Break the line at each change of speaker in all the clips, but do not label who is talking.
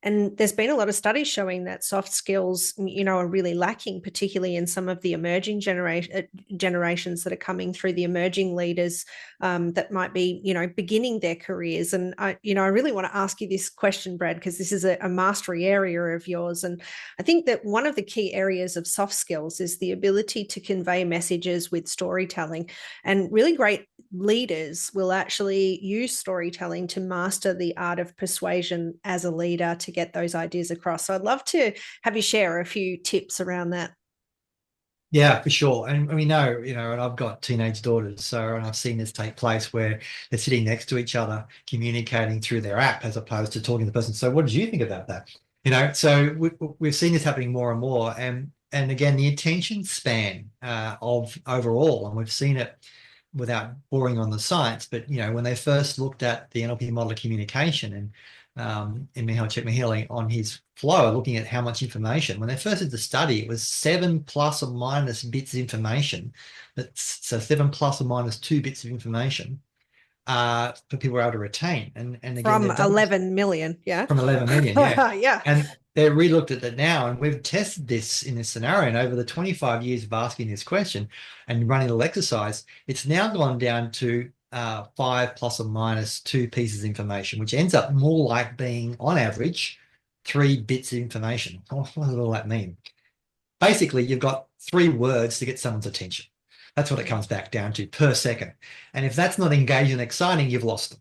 And there's been a lot of studies showing that soft skills, are really lacking, particularly in some of the emerging generations that are coming through, the emerging leaders that might be, beginning their careers. And I really want to ask you this question, Brad, because this is a mastery area of yours. And I think that one of the key areas of soft skills is the ability to convey messages with storytelling. And really great leaders will actually use storytelling to master the art of persuasion as a leader to get those ideas across. So I'd love to have you share a few tips around that.
Yeah, for sure. And we know, and I've got teenage daughters, so and I've seen this take place where they're sitting next to each other, communicating through their app as opposed to talking to the person. So what did you think about that? So we've seen this happening more and more. And again, the attention span of overall, and we've seen it without boring on the science, but when they first looked at the NLP model of communication and Mihaly Csikszentmihalyi on his flow, looking at how much information. When they first did the study, it was 7 plus or minus bits of information. So 7 plus or minus 2 bits of information for people were able to retain. And again,
From
they've done
11 million, yeah.
from 11 million, yeah.
Yeah.
And they re-looked at that now, and we've tested this in this scenario. And over the 25 years of asking this question and running a little exercise, it's now gone down to 5 plus or minus 2 pieces of information, which ends up more like being, on average, 3 bits of information. What does all that mean? Basically, you've got 3 words to get someone's attention. That's what it comes back down to per second. And if that's not engaging and exciting, you've lost them.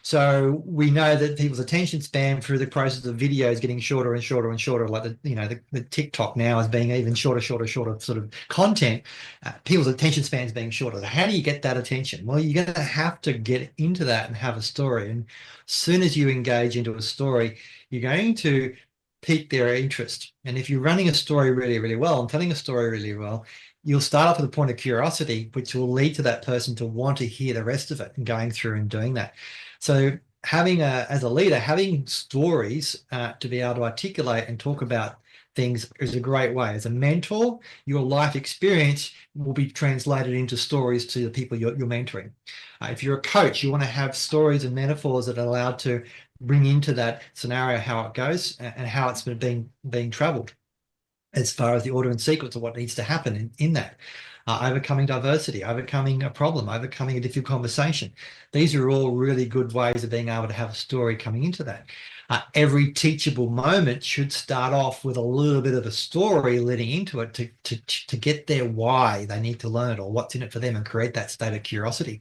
So we know that people's attention span through the process of videos getting shorter and shorter and shorter, like the TikTok now is being even shorter sort of content. People's attention span is being shorter. So how do you get that attention? Well, you're going to have to get into that and have a story. And as soon as you engage into a story, you're going to pique their interest. And if you're running a story really, really well and telling a story really well, you'll start off with a point of curiosity, which will lead to that person to want to hear the rest of it and going through and doing that. So as a leader, having stories to be able to articulate and talk about things is a great way. As a mentor, your life experience will be translated into stories to the people you're mentoring. If you're a coach, you want to have stories and metaphors that are allowed to bring into that scenario how it goes and how it's been being traveled as far as the order and sequence of what needs to happen in that. Overcoming diversity, overcoming a problem, overcoming a difficult conversation. These are all really good ways of being able to have a story coming into that. Every teachable moment should start off with a little bit of a story leading into it to get their why they need to learn it or what's in it for them and create that state of curiosity.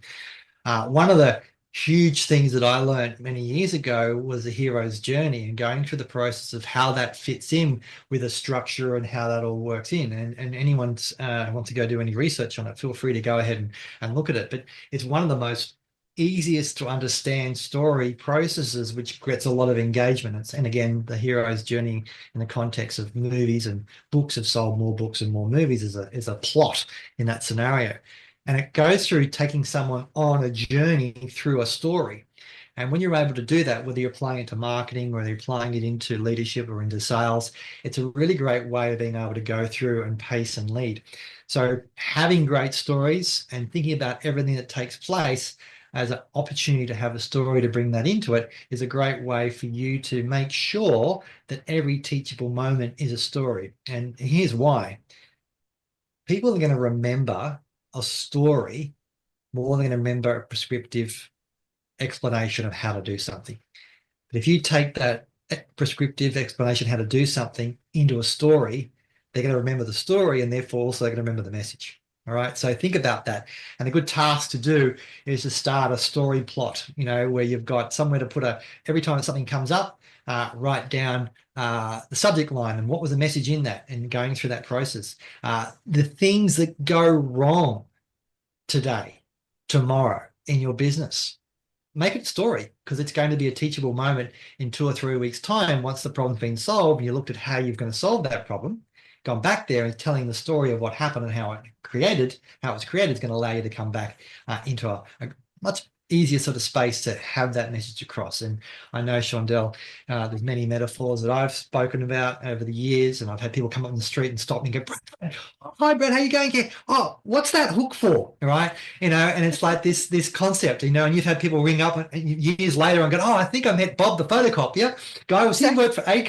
One of the huge things that I learned many years ago was the hero's journey and going through the process of how that fits in with a structure and how that all works in. And anyone wants to go do any research on it, feel free to go ahead and look at it. But it's one of the most easiest to understand story processes, which gets a lot of engagement. And again, the hero's journey in the context of movies and books have sold more books and more movies is a plot in that scenario. And it goes through taking someone on a journey through a story. And when you're able to do that, whether you're applying it to marketing, whether you're applying it into leadership or into sales, it's a really great way of being able to go through and pace and lead. So having great stories and thinking about everything that takes place as an opportunity to have a story to bring that into it is a great way for you to make sure that every teachable moment is a story. And here's why. People are going to remember a story more than going to remember a prescriptive explanation of how to do something. But if you take that prescriptive explanation how to do something into a story, they're going to remember the story and therefore also going to remember the message. All right. So think about that. And a good task to do is to start a story plot, where you've got somewhere to put every time something comes up, write down the subject line and what was the message in that and going through that process. The things that go wrong today, tomorrow in your business. Make it a story because it's going to be a teachable moment in 2 or 3 weeks' time. Once the problem's been solved and you looked at how you're going to solve that problem, gone back there and telling the story of what happened and how it was created is going to allow you to come back into a much easier sort of space to have that message across. And I know, Shondell, there's many metaphors that I've spoken about over the years, and I've had people come up in the street and stop me and go, "Brad, hi, Brad, how you going here? Oh, what's that hook for?" Right? And it's like this concept, and you've had people ring up and years later and go, "Oh, I think I met Bob the photocopier guy. Was he work for a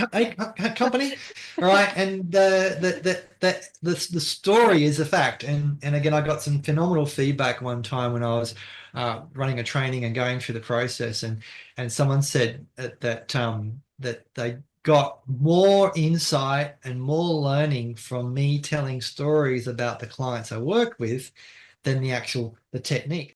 company?" Right? And the story is a fact. And again, I got some phenomenal feedback one time when I was running a training and going through the process, and someone said that they got more insight and more learning from me telling stories about the clients I work with than the technique.